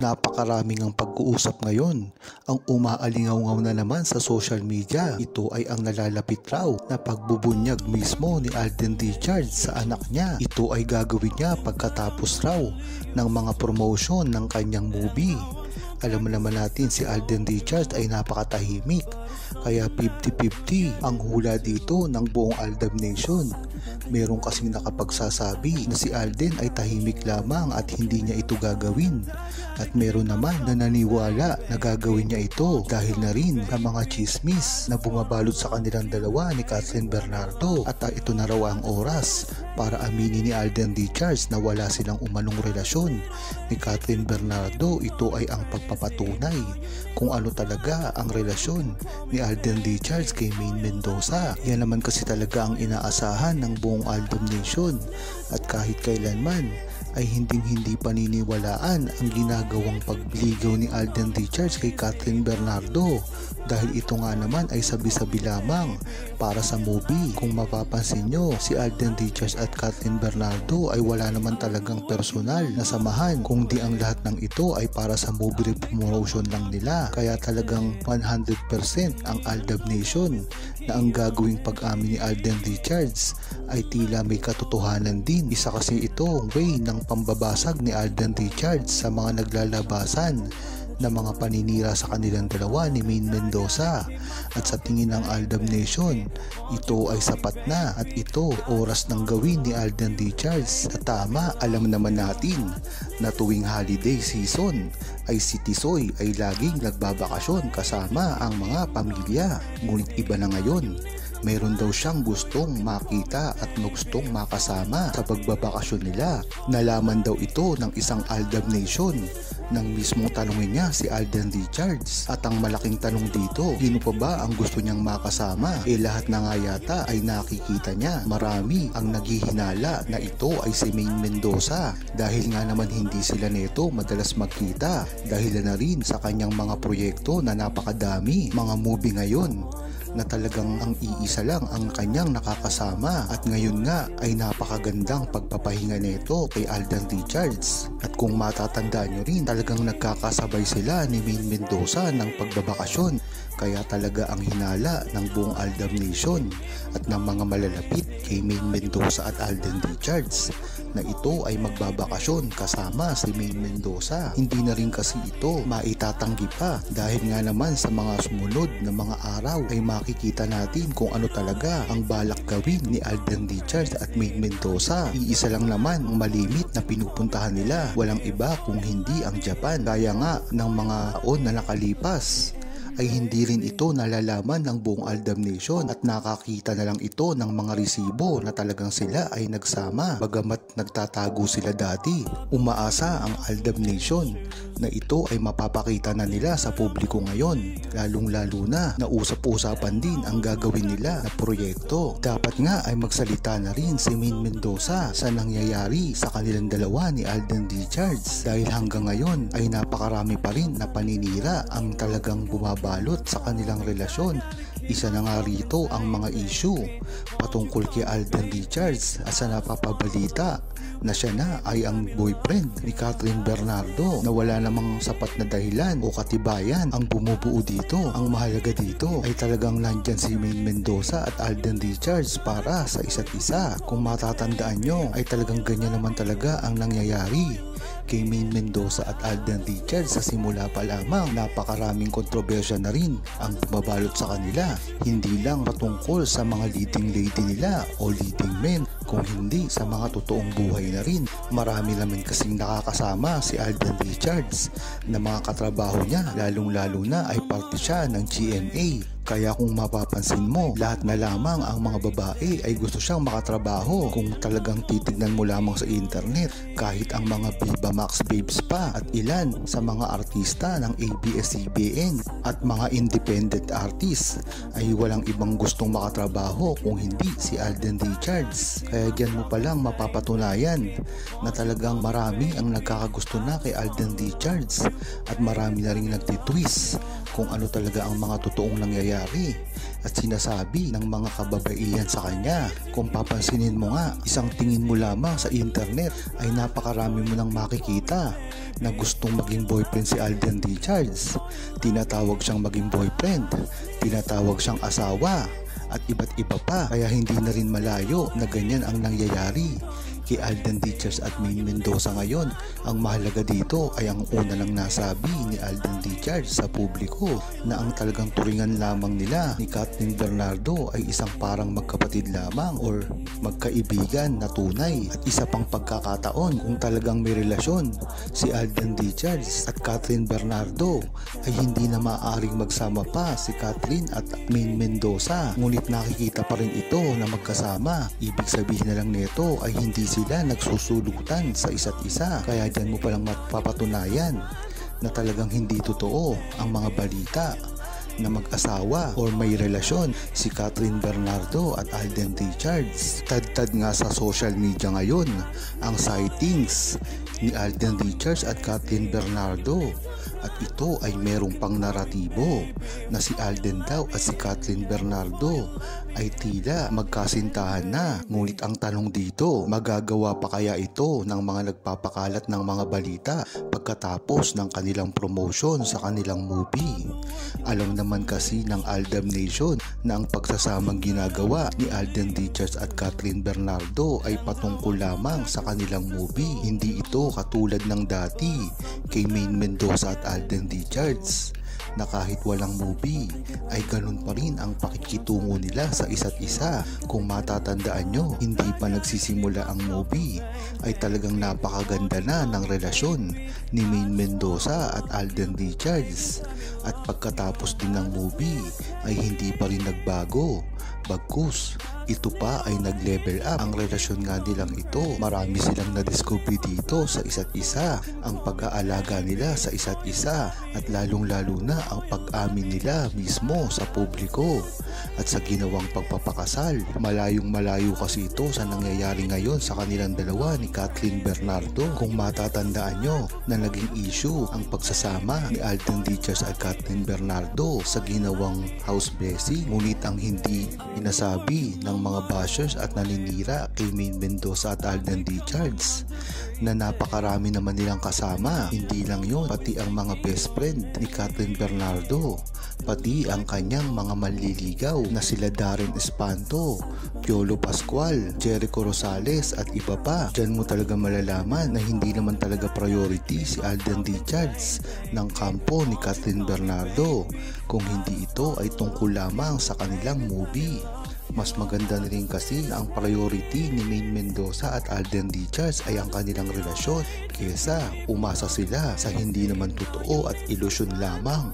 Napakaraming ang pag-uusap ngayon. Ang umaalingaw-ngaw na naman sa social media, ito ay ang nalalapit raw na pagbubunyag mismo ni Alden Richards sa anak niya. Ito ay gagawin niya pagkatapos raw ng mga promotion ng kanyang movie. Alam naman natin si Alden Richards ay napakatahimik, kaya 50-50 ang hula dito ng buong Aldab Nation. Meron kasing nakapagsasabi na si Alden ay tahimik lamang at hindi niya ito gagawin. At meron naman na naniwala na gagawin niya ito dahil na rin sa mga chismis na bumabalot sa kanilang dalawa ni Kathryn Bernardo. At ito na raw ang oras para aminin ni Alden Richards na wala silang umanong relasyon ni Kathryn Bernardo. Ito ay ang pagpapatunay kung ano talaga ang relasyon ni Alden Richards kay Maine Mendoza. Yan naman kasi talaga ang inaasahan ng buong Aldab Nation, at kahit kailanman ay hindi paniniwalaan ang ginagawang pagligaw ni Alden Richards kay Kathryn Bernardo, dahil ito nga naman ay sabi-sabi lamang para sa movie. Kung mapapansin nyo, si Alden Richards at Kathryn Bernardo ay wala naman talagang personal na samahan, kung di ang lahat ng ito ay para sa movie promotion lang nila. Kaya talagang 100% ang Aldab Nation na ang gagawing pag-amin ni Alden Richards ay tila may katotohanan din. Isa kasi ito way ng pambabasag ni Alden Richards sa mga naglalabasan na mga paninira sa kanilang dalawa ni Maine Mendoza. At sa tingin ng Aldab Nation, ito ay sapat na, at ito oras ng gawin ni Alden Richards. At tama, alam naman natin na tuwing holiday season ay si Tisoy ay laging nagbabakasyon kasama ang mga pamilya. Ngunit iba na ngayon, meron daw siyang gustong makita at gustong makasama sa pagbabakasyon nila. Nalaman daw ito ng isang Aldab Nation nang mismong tanungin niya si Alden Richards. At ang malaking tanong dito, sino pa ba ang gusto niyang makasama? Lahat na nga yata ay nakikita niya. Marami ang naghihinala na ito ay si Maine Mendoza, dahil nga naman hindi sila neto madalas magkita, dahil na rin sa kanyang mga proyekto na napakadami. Mga movie ngayon na talagang ang iisa lang ang kanyang nakakasama, at ngayon nga ay napakagandang pagpapahinga nito kay Alden Richards. At kung matatandaan nyo rin, talagang nagkakasabay sila ni Maine Mendoza ng pagbabakasyon. Kaya talaga ang hinala ng buong Aldab Nation at ng mga malalapit kay Maine Mendoza at Alden Richards na ito ay magbabakasyon kasama si Maine Mendoza. Hindi na rin kasi ito maitatanggi pa, dahil nga naman sa mga sumunod na mga araw ay makikita natin kung ano talaga ang balak gawin ni Alden Richards at Maine Mendoza. Iisa lang naman ang malimit na pinupuntahan nila, walang iba kung hindi ang Japan. Kaya nga ng mga taon na nakalipas ay hindi rin ito nalalaman ng buong Aldab Nation, at nakakita na lang ito ng mga resibo na talagang sila ay nagsama, bagamat nagtatago sila dati. Umaasa ang Aldab Nation na ito ay mapapakita na nila sa publiko ngayon, lalong-lalo na usap-usapan din ang gagawin nila na proyekto. Dapat nga ay magsalita na rin si Maine Mendoza sa nangyayari sa kanilang dalawa ni Alden Richards, dahil hanggang ngayon ay napakarami pa rin na paninira ang talagang bumabalot sa kanilang relasyon. Isa na nga rito ang mga issue patungkol kay Alden Richards, at sa napapabalita na siya na ay ang boyfriend ni Kathryn Bernardo, na wala namang sapat na dahilan o katibayan ang bumubuo dito. Ang mahalaga dito ay talagang nandyan si Maine Mendoza at Alden Richards para sa isa't isa. Kung matatandaan nyo ay talagang ganyan naman talaga ang nangyayari kay Maine Mendoza at Alden Richards. Sa simula pa lamang, napakaraming kontrobersya na rin ang bumabalot sa kanila, hindi lang patungkol sa mga leading lady nila o leading men, kung hindi sa mga totoong buhay na rin. Marami naman kasing nakakasama si Alden Richards na mga katrabaho niya, lalong-lalo na ay parte siya ng GMA. Kaya kung mapapansin mo, lahat na lamang ang mga babae ay gusto siyang makatrabaho. Kung talagang titignan mo lamang sa internet, kahit ang mga Viva Max babes pa at ilan sa mga artista ng ABS-CBN at mga independent artists ay walang ibang gustong makatrabaho kung hindi si Alden Richards. Kaya dyan mo palang mapapatunayan na talagang marami ang nagkakagusto na kay Alden Richards at marami na rin nagtitwist kung ano talaga ang mga totoong nangyayari at sinasabi ng mga kababaihan sa kanya. Kung papansinin mo nga, isang tingin mo lamang sa internet ay napakarami mo nang makikita na gustong maging boyfriend si Alden Richards. Tinatawag siyang maging boyfriend, tinatawag siyang asawa at iba't iba pa. Kaya hindi na rin malayo na ganyan ang nangyayari kay Alden Richards at Maine Mendoza ngayon. Ang mahalaga dito ay ang una lang nasabi ni Alden Richards sa publiko na ang talagang turingan lamang nila ni Kathryn Bernardo ay isang parang magkapatid lamang or magkaibigan na tunay. At isa pang pagkakataon kung talagang may relasyon si Alden Richards at Kathryn Bernardo ay hindi na maaaring magsama pa si Kathryn at Maine Mendoza, ngunit nakikita pa rin ito na magkasama. Ibig sabihin na lang nito ay hindi sila nagsusulutan sa isa't isa. Kaya dyan mo palang mapapatunayan na talagang hindi totoo ang mga balita na mag-asawa or may relasyon si Kathryn Bernardo at Alden Richards. Tad-tad nga sa social media ngayon ang sightings ni Alden Richards at Kathryn Bernardo, at ito ay merong pang naratibo na si Alden daw at si Kathryn Bernardo ay tila magkasintahan na. Ngunit ang tanong dito, magagawa pa kaya ito ng mga nagpapakalat ng mga balita pagkatapos ng kanilang promotion sa kanilang movie? Alam naman kasi ng Aldam Nation na ang pagsasamang ginagawa ni Alden Richards at Kathryn Bernardo ay patungkol lamang sa kanilang movie. Hindi ito katulad ng dati kay Maine Mendoza at Alden Richards na kahit walang movie ay ganun pa rin ang pakikitungo nila sa isa't isa. Kung matatandaan nyo, hindi pa nagsisimula ang movie ay talagang napakaganda na ng relasyon ni Maine Mendoza at Alden Richards, at pagkatapos din ng movie ay hindi pa rin nagbago. Bagkus, ito pa ay nag-level up ang relasyon nga nilang ito. Marami silang na-discover dito sa isa't isa, ang pag-aalaga nila sa isa't isa, at lalong-lalo na ang pag-amin nila mismo sa publiko at sa ginawang pagpapakasal. Malayong malayo kasi ito sa nangyayari ngayon sa kanilang dalawa ni Kathryn Bernardo. Kung matatandaan nyo na naging issue ang pagsasama ni Alden Richards at Kathryn Bernardo sa ginawang house blessing, ngunit ang hindi inasabi ng mga bashers at naninira kay Maine Mendoza at Alden Richards na napakarami naman nilang kasama. Hindi lang yun, pati ang mga best friend ni Kathryn Bernardo, pati ang kanyang mga manliligaw na sila Darren Espanto, Piolo Pascual, Jericho Rosales at iba pa. Diyan mo talaga malalaman na hindi naman talaga priority si Alden Richards ng kampo ni Kathryn Bernardo, kung hindi ito ay tungkol lamang sa kanilang movie. Mas maganda na rin kasi na ang priority ni Maine Mendoza at Alden Richards ay ang kanilang relasyon kesa umasa sila sa hindi naman totoo at ilusyon lamang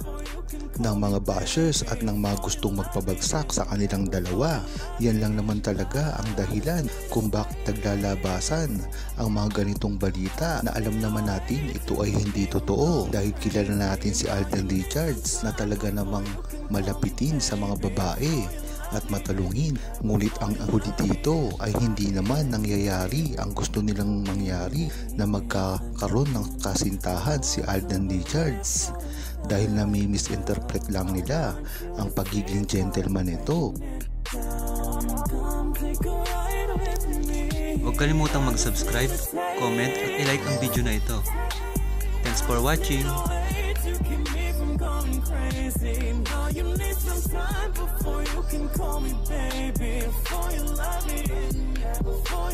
ng mga bashers at ng mga gustong magpabagsak sa kanilang dalawa. Yan lang naman talaga ang dahilan kung bakit naglalabasan ang mga ganitong balita na alam naman natin ito ay hindi totoo, dahil kilala natin si Alden Richards na talaga namang malapitin sa mga babae at matalungin. Ngunit ang huli dito ay hindi naman nangyayari ang gusto nilang mangyari, na magkakaroon ng kasintahan si Alden Richards, dahil nami-misinterpret lang nila ang pagiging gentleman nito. Huwag kalimutang mag-subscribe, comment at i-like ang video na ito. Thanks for watching! You need some time before you can call me baby, before you love me, yeah, before